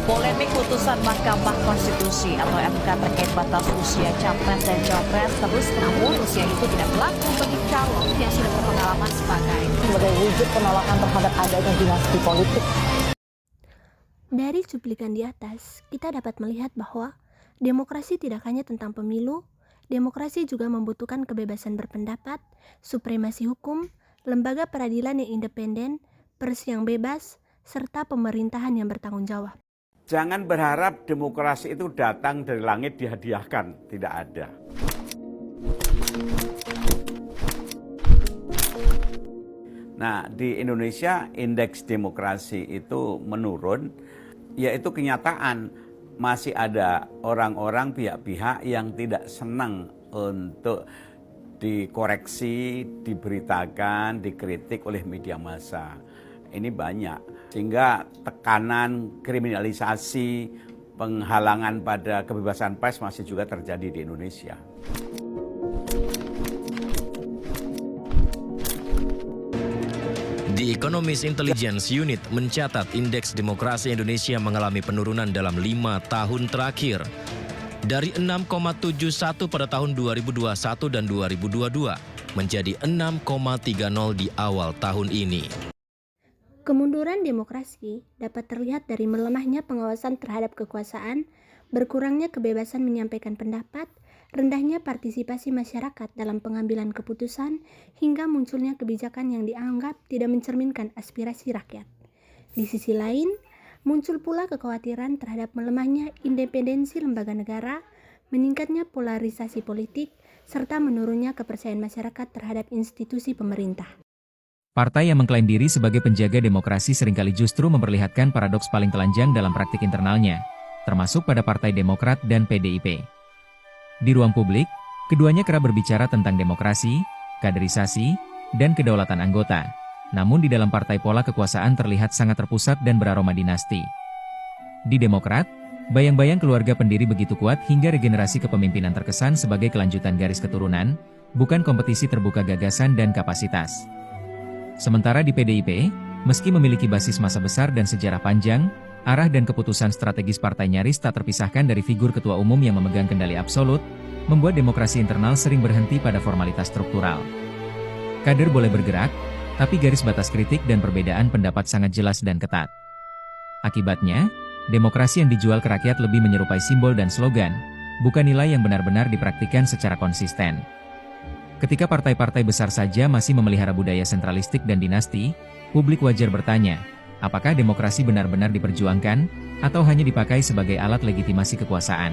Polemik putusan Mahkamah Konstitusi atau MK terkait batas usia capres dan cawapres terus, namun usia itu tidak berlaku bagi calon yang sudah berpengalaman sebagai wujud penolakan terhadap adanya dinasti politik. Dari cuplikan di atas, kita dapat melihat bahwa demokrasi tidak hanya tentang pemilu, demokrasi juga membutuhkan kebebasan berpendapat, supremasi hukum, lembaga peradilan yang independen, pers yang bebas, serta pemerintahan yang bertanggung jawab. Jangan berharap demokrasi itu datang dari langit dihadiahkan, tidak ada. Nah, di Indonesia indeks demokrasi itu menurun, yaitu kenyataan masih ada orang-orang pihak-pihak yang tidak senang untuk dikoreksi, diberitakan, dikritik oleh media massa. Ini banyak, sehingga tekanan, kriminalisasi, penghalangan pada kebebasan pers masih juga terjadi di Indonesia. The Economist Intelligence Unit mencatat indeks demokrasi Indonesia mengalami penurunan dalam 5 tahun terakhir. Dari 6,71 pada tahun 2021 dan 2022 menjadi 6,30 di awal tahun ini. Kemunduran demokrasi dapat terlihat dari melemahnya pengawasan terhadap kekuasaan, berkurangnya kebebasan menyampaikan pendapat, rendahnya partisipasi masyarakat dalam pengambilan keputusan, hingga munculnya kebijakan yang dianggap tidak mencerminkan aspirasi rakyat. Di sisi lain, muncul pula kekhawatiran terhadap melemahnya independensi lembaga negara, meningkatnya polarisasi politik, serta menurunnya kepercayaan masyarakat terhadap institusi pemerintah. Partai yang mengklaim diri sebagai penjaga demokrasi seringkali justru memperlihatkan paradoks paling telanjang dalam praktik internalnya, termasuk pada Partai Demokrat dan PDIP. Di ruang publik, keduanya kerap berbicara tentang demokrasi, kaderisasi, dan kedaulatan anggota. Namun di dalam partai pola kekuasaan terlihat sangat terpusat dan beraroma dinasti. Di Demokrat, bayang-bayang keluarga pendiri begitu kuat hingga regenerasi kepemimpinan terkesan sebagai kelanjutan garis keturunan, bukan kompetisi terbuka gagasan dan kapasitas. Sementara di PDIP, meski memiliki basis massa besar dan sejarah panjang, arah dan keputusan strategis partai nyaris tak terpisahkan dari figur ketua umum yang memegang kendali absolut, membuat demokrasi internal sering berhenti pada formalitas struktural. Kader boleh bergerak, tapi garis batas kritik dan perbedaan pendapat sangat jelas dan ketat. Akibatnya, demokrasi yang dijual ke rakyat lebih menyerupai simbol dan slogan, bukan nilai yang benar-benar dipraktikkan secara konsisten. Ketika partai-partai besar saja masih memelihara budaya sentralistik dan dinasti, publik wajar bertanya, apakah demokrasi benar-benar diperjuangkan, atau hanya dipakai sebagai alat legitimasi kekuasaan?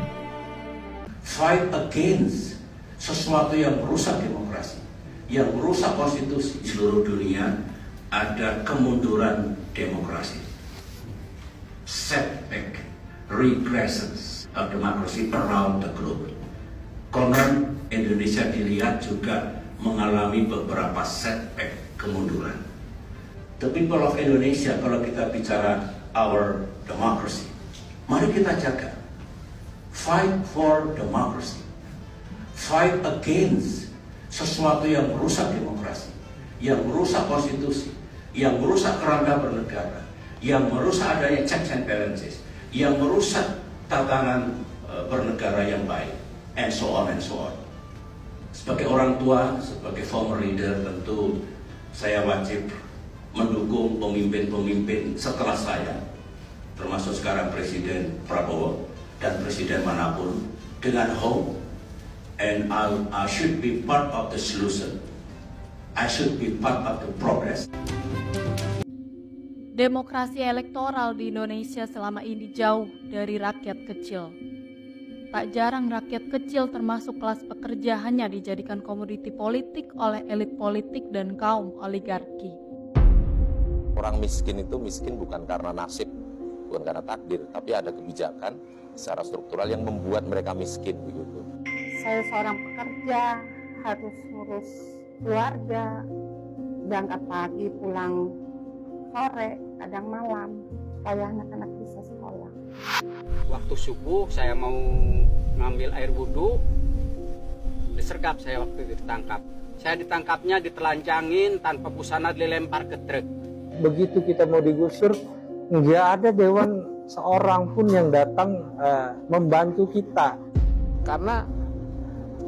Fight against sesuatu yang merusak demokrasi, yang merusak konstitusi. Di seluruh dunia ada kemunduran demokrasi. Setback, regressions of democracy around the globe. Konon Indonesia dilihat juga mengalami beberapa setback kemunduran. The people of Indonesia, kalau kita bicara our democracy, mari kita jaga. Fight for democracy. Fight against sesuatu yang merusak demokrasi, yang merusak konstitusi, yang merusak kerangka bernegara, yang merusak adanya checks and balances, yang merusak tatanan bernegara yang baik, and so on and so on. Sebagai orang tua, sebagai former leader, tentu saya wajib mendukung pemimpin-pemimpin setelah saya, termasuk sekarang Presiden Prabowo dan Presiden manapun, dengan hope, and I should be part of the solution. I should be part of the progress. Demokrasi elektoral di Indonesia selama ini jauh dari rakyat kecil. Tak jarang rakyat kecil termasuk kelas pekerja hanya dijadikan komoditi politik oleh elit politik dan kaum oligarki. Orang miskin itu miskin bukan karena nasib, bukan karena takdir, tapi ada kebijakan secara struktural yang membuat mereka miskin begitu. Saya seorang pekerja, harus ngurus keluarga, berangkat pagi, pulang sore, kadang malam, supaya anak-anak bisa sekolah. Waktu subuh saya mau ngambil air wudhu, disergap saya waktu itu ditangkap. Saya ditangkapnya ditelanjangin tanpa busana dilempar ke truk. Begitu kita mau digusur, nggak ada dewan seorang pun yang datang membantu kita. Karena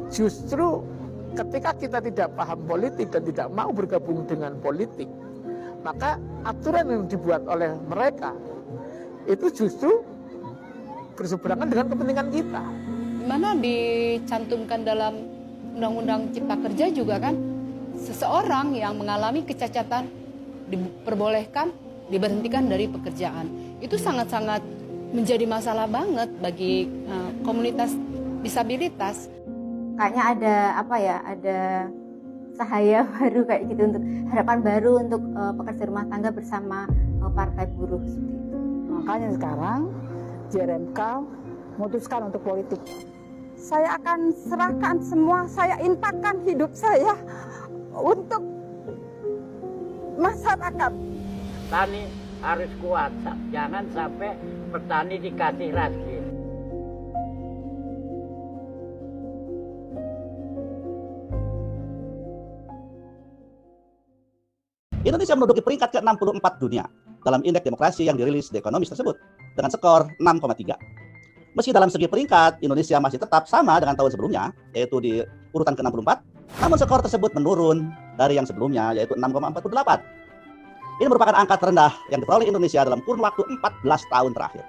justru ketika kita tidak paham politik dan tidak mau bergabung dengan politik, maka aturan yang dibuat oleh mereka itu justru berseberangan dengan kepentingan kita. Mana dicantumkan dalam Undang-Undang Cipta Kerja juga kan, seseorang yang mengalami kecacatan diperbolehkan diberhentikan dari pekerjaan. Itu sangat-sangat menjadi masalah banget bagi komunitas disabilitas. Kayaknya ada cahaya baru kayak gitu, untuk harapan baru untuk pekerja rumah tangga bersama partai buruh seperti itu. Makanya sekarang JRMK memutuskan untuk politik. Saya akan serahkan semua, saya infakkan hidup saya untuk masyarakat. Petani harus kuat, jangan sampai petani dikasih raskin. Indonesia menduduki peringkat ke-64 dunia dalam indeks demokrasi yang dirilis The Economist tersebut dengan skor 6,3. Meski dalam segi peringkat, Indonesia masih tetap sama dengan tahun sebelumnya, yaitu di urutan ke-64, namun skor tersebut menurun dari yang sebelumnya, yaitu 6,48. Ini merupakan angka terendah yang diperoleh Indonesia dalam kurun waktu 14 tahun terakhir.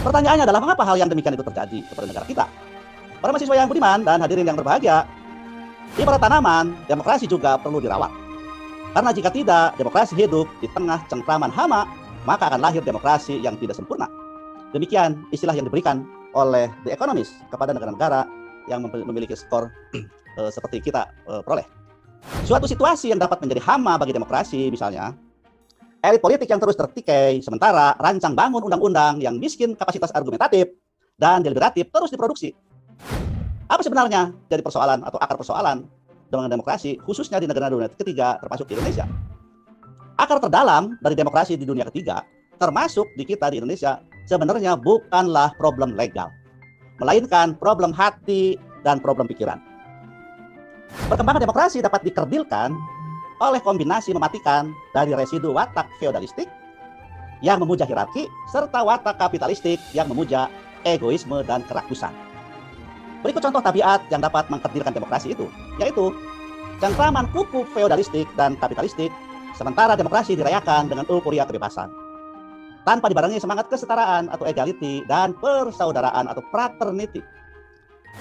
Pertanyaannya adalah mengapa hal yang demikian itu terjadi kepada negara kita? Para mahasiswa yang budiman dan hadirin yang berbahagia, di para tanaman, demokrasi juga perlu dirawat. Karena jika tidak, demokrasi hidup di tengah cengkraman hama, maka akan lahir demokrasi yang tidak sempurna. Demikian istilah yang diberikan oleh The Economist kepada negara-negara yang memiliki skor seperti kita peroleh. Suatu situasi yang dapat menjadi hama bagi demokrasi, misalnya, elit politik yang terus tertikai, sementara rancang bangun undang-undang yang miskin kapasitas argumentatif dan deliberatif terus diproduksi. Apa sebenarnya jadi persoalan atau akar persoalan dengan demokrasi, khususnya di negara dunia ketiga, termasuk di Indonesia? Akar terdalam dari demokrasi di dunia ketiga, termasuk di kita di Indonesia, sebenarnya bukanlah problem legal, melainkan problem hati dan problem pikiran. Perkembangan demokrasi dapat dikerdilkan oleh kombinasi mematikan dari residu watak feodalistik yang memuja hierarki, serta watak kapitalistik yang memuja egoisme dan kerakusan. Berikut contoh tabiat yang dapat mengkerdilkan demokrasi itu, yaitu cengkraman kuku feodalistik dan kapitalistik, sementara demokrasi dirayakan dengan euforia kebebasan, tanpa dibarengi semangat kesetaraan atau equality dan persaudaraan atau fraternity.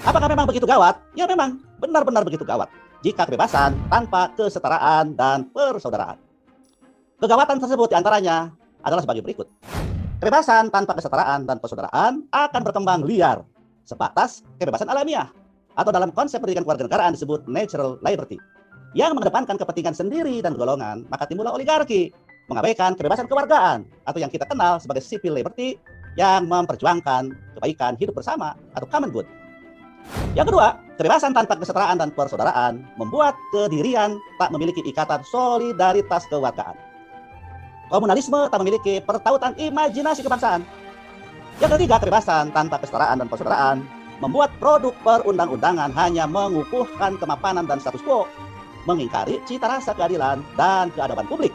Apakah memang begitu gawat? Ya memang, benar-benar begitu gawat jika kebebasan tanpa kesetaraan dan persaudaraan. Kegawatan tersebut diantaranya adalah sebagai berikut. Kebebasan tanpa kesetaraan dan persaudaraan akan berkembang liar, sebatas kebebasan alamiah, atau dalam konsep pendidikan kewarganegaraan disebut natural liberty, yang mengedepankan kepentingan sendiri dan golongan, maka timbullah oligarki, mengabaikan kebebasan kewargaan, atau yang kita kenal sebagai civil liberty, yang memperjuangkan kebaikan hidup bersama atau common good. Yang kedua, kebebasan tanpa kesetaraan dan persaudaraan membuat kedirian tak memiliki ikatan solidaritas kewargaan. Komunalisme tak memiliki pertautan imajinasi kebangsaan. Yang ketiga, kebebasan tanpa kesetaraan dan persaudaraan membuat produk perundang-undangan hanya mengukuhkan kemapanan dan status quo, mengingkari cita rasa keadilan dan keadaban publik.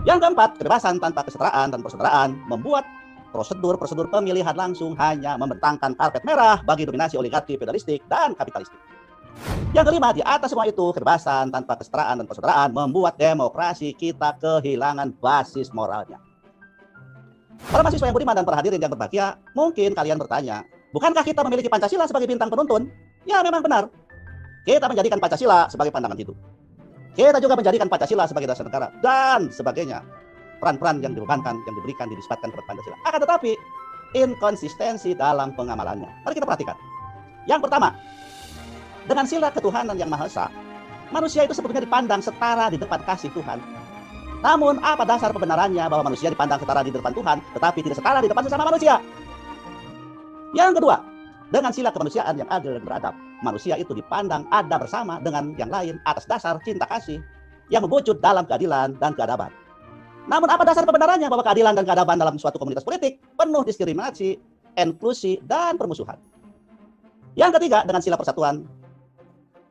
Yang keempat, kebebasan tanpa kesetaraan dan persaudaraan membuat prosedur pemilihan langsung hanya membentangkan karpet merah bagi dominasi oligarki feodalistik dan kapitalistik. Yang kelima, di atas semua itu, kebebasan tanpa kesetaraan dan persaudaraan membuat demokrasi kita kehilangan basis moralnya. Para mahasiswa yang budiman dan para hadirin yang berbahagia, mungkin kalian bertanya, bukankah kita memiliki Pancasila sebagai bintang penuntun? Ya, memang benar. Kita menjadikan Pancasila sebagai pandangan hidup. Kita juga menjadikan Pancasila sebagai dasar negara dan sebagainya. Peran-peran yang dibebankan, yang diberikan, dinisbatkan kepada Pancasila. Akan tetapi, inkonsistensi dalam pengamalannya. Mari kita perhatikan. Yang pertama, dengan sila ketuhanan yang Maha Esa, manusia itu sebetulnya dipandang setara di depan kasih Tuhan. Namun, apa dasar pembenarannya bahwa manusia dipandang setara di depan Tuhan, tetapi tidak setara di depan sesama manusia? Yang kedua, dengan sila kemanusiaan yang adil dan beradab, manusia itu dipandang ada bersama dengan yang lain atas dasar cinta kasih yang mewujud dalam keadilan dan keadaban. Namun apa dasar pembenarannya bahwa keadilan dan keadaban dalam suatu komunitas politik penuh diskriminasi, inklusi, dan permusuhan? Yang ketiga, dengan sila persatuan,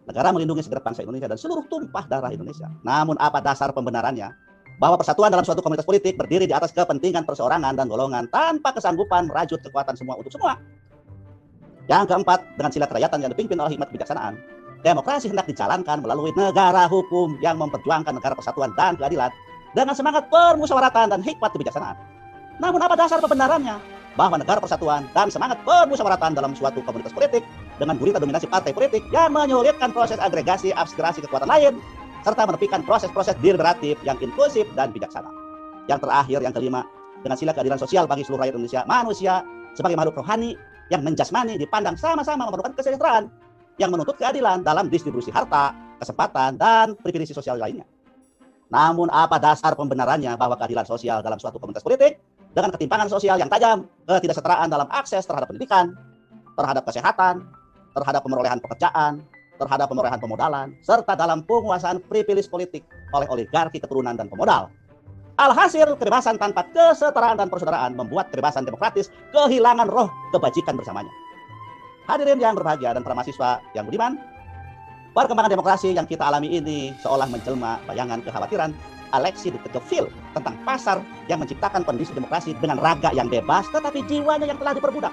negara melindungi segenap bangsa Indonesia dan seluruh tumpah darah Indonesia. Namun apa dasar pembenarannya bahwa persatuan dalam suatu komunitas politik berdiri di atas kepentingan perseorangan dan golongan tanpa kesanggupan merajut kekuatan semua untuk semua. Yang keempat, dengan sila kerakyatan yang dipimpin oleh hikmat kebijaksanaan, demokrasi hendak dijalankan melalui negara hukum yang memperjuangkan negara persatuan dan keadilan dengan semangat permusyawaratan dan hikmat kebijaksanaan. Namun apa dasar pembenarannya bahwa negara persatuan dan semangat permusyawaratan dalam suatu komunitas politik dengan gurita dominasi partai politik yang menyulitkan proses agregasi aspirasi kekuatan lain serta menepikan proses-proses deliberatif yang inklusif dan bijaksana. Yang terakhir, yang kelima, dengan sila keadilan sosial bagi seluruh rakyat Indonesia, manusia sebagai makhluk rohani yang menjasmani dipandang sama-sama memerlukan kesejahteraan yang menuntut keadilan dalam distribusi harta, kesempatan, dan privilege sosial lainnya. Namun apa dasar pembenarannya bahwa keadilan sosial dalam suatu komunitas politik dengan ketimpangan sosial yang tajam, ketidaksetaraan dalam akses terhadap pendidikan, terhadap kesehatan, terhadap pemerolehan pekerjaan, terhadap pemerolehan pemodalan, serta dalam penguasaan privilege politik oleh oligarki keturunan dan pemodal. Alhasil, kebebasan tanpa kesetaraan dan persaudaraan membuat kebebasan demokratis kehilangan roh kebajikan bersamanya. Hadirin yang berbahagia dan para mahasiswa yang budiman, perkembangan demokrasi yang kita alami ini seolah menjelma bayangan kekhawatiran Alexis de Tocqueville tentang pasar yang menciptakan kondisi demokrasi dengan raga yang bebas tetapi jiwanya yang telah diperbudak.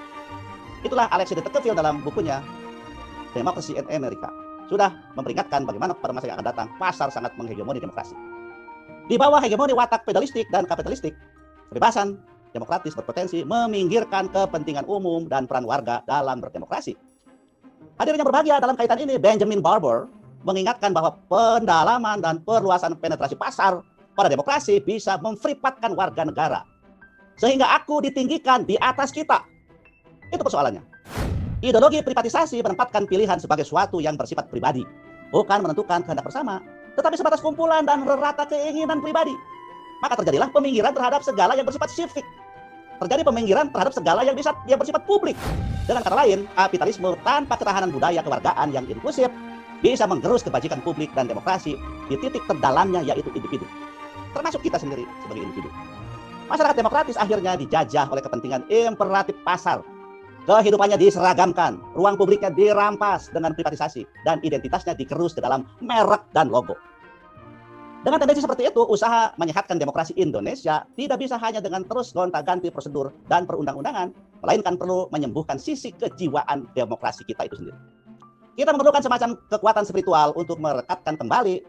Itulah Alexis de Tocqueville dalam bukunya Democracy in America sudah memperingatkan bagaimana pada masa yang akan datang pasar sangat menghegemoni demokrasi. Di bawah hegemoni watak feudalistik dan kapitalistik, kebebasan demokratis berpotensi meminggirkan kepentingan umum dan peran warga dalam berdemokrasi. Hadirin yang berbahagia, dalam kaitan ini Benjamin Barber mengingatkan bahwa pendalaman dan perluasan penetrasi pasar pada demokrasi bisa memfripatkan warga negara sehingga aku ditinggikan di atas kita. Itu persoalannya. Ideologi privatisasi menempatkan pilihan sebagai suatu yang bersifat pribadi, bukan menentukan kehendak bersama, tetapi sebatas kumpulan dan rata keinginan pribadi. Maka terjadilah peminggiran terhadap segala yang bersifat sivik. Terjadi peminggiran terhadap segala yang bersifat publik. Dengan kata lain, kapitalisme tanpa ketahanan budaya kewargaan yang inklusif bisa menggerus kebajikan publik dan demokrasi di titik terdalamnya, yaitu individu. Termasuk kita sendiri sebagai individu. Masyarakat demokratis akhirnya dijajah oleh kepentingan imperatif pasar. Kehidupannya diseragamkan, ruang publiknya dirampas dengan privatisasi, dan identitasnya dikerus ke dalam merek dan logo. Dengan tendensi seperti itu, usaha menyehatkan demokrasi Indonesia tidak bisa hanya dengan terus gonta-ganti prosedur dan perundang-undangan, melainkan perlu menyembuhkan sisi kejiwaan demokrasi kita itu sendiri. Kita memerlukan semacam kekuatan spiritual untuk merekatkan kembali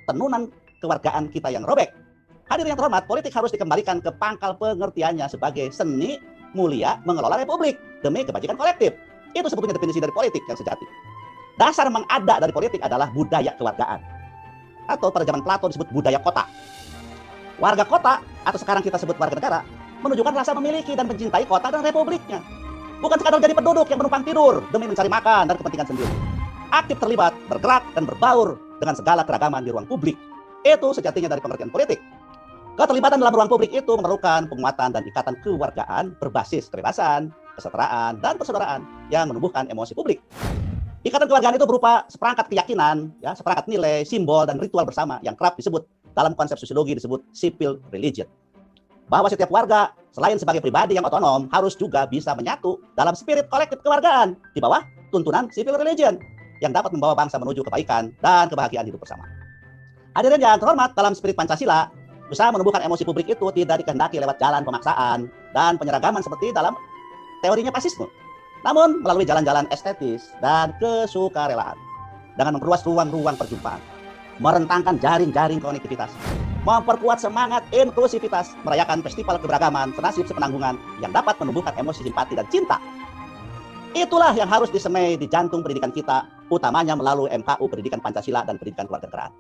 tenunan kewargaan kita yang robek. Hadirin yang terhormat, politik harus dikembalikan ke pangkal pengertiannya sebagai seni mulia mengelola republik demi kebajikan kolektif. Itu sebetulnya definisi dari politik yang sejati. Dasar mengada dari politik adalah budaya kewargaan, atau pada zaman Plato disebut budaya kota. Warga kota, atau sekarang kita sebut warga negara, menunjukkan rasa memiliki dan mencintai kota dan republiknya. Bukan sekadar jadi penduduk yang menumpang tidur demi mencari makan dan kepentingan sendiri. Aktif terlibat, bergerak, dan berbaur dengan segala keragaman di ruang publik. Itu sejatinya dari pengertian politik. Keterlibatan dalam ruang publik itu memerlukan penguatan dan ikatan kewargaan berbasis kebebasan, kesetaraan, dan persaudaraan yang menumbuhkan emosi publik. Ikatan kewargaan itu berupa seperangkat keyakinan, seperangkat nilai, simbol, dan ritual bersama yang kerap disebut dalam konsep sosiologi disebut civil religion. Bahwa setiap warga selain sebagai pribadi yang otonom harus juga bisa menyatu dalam spirit kolektif kewargaan di bawah tuntunan civil religion yang dapat membawa bangsa menuju kebaikan dan kebahagiaan hidup bersama. Hadirin yang terhormat, dalam spirit Pancasila, usaha menumbuhkan emosi publik itu tidak dikehendaki lewat jalan pemaksaan dan penyeragaman seperti dalam teorinya fasisme, namun melalui jalan-jalan estetis dan kesukarelaan dengan memperluas ruang-ruang perjumpaan, merentangkan jaring-jaring konektivitas, memperkuat semangat inklusivitas, merayakan festival keberagaman senasib sepenanggungan yang dapat menumbuhkan emosi simpati dan cinta. Itulah yang harus disemai di jantung pendidikan kita, utamanya melalui MKU Pendidikan Pancasila dan Pendidikan Kewarganegaraan.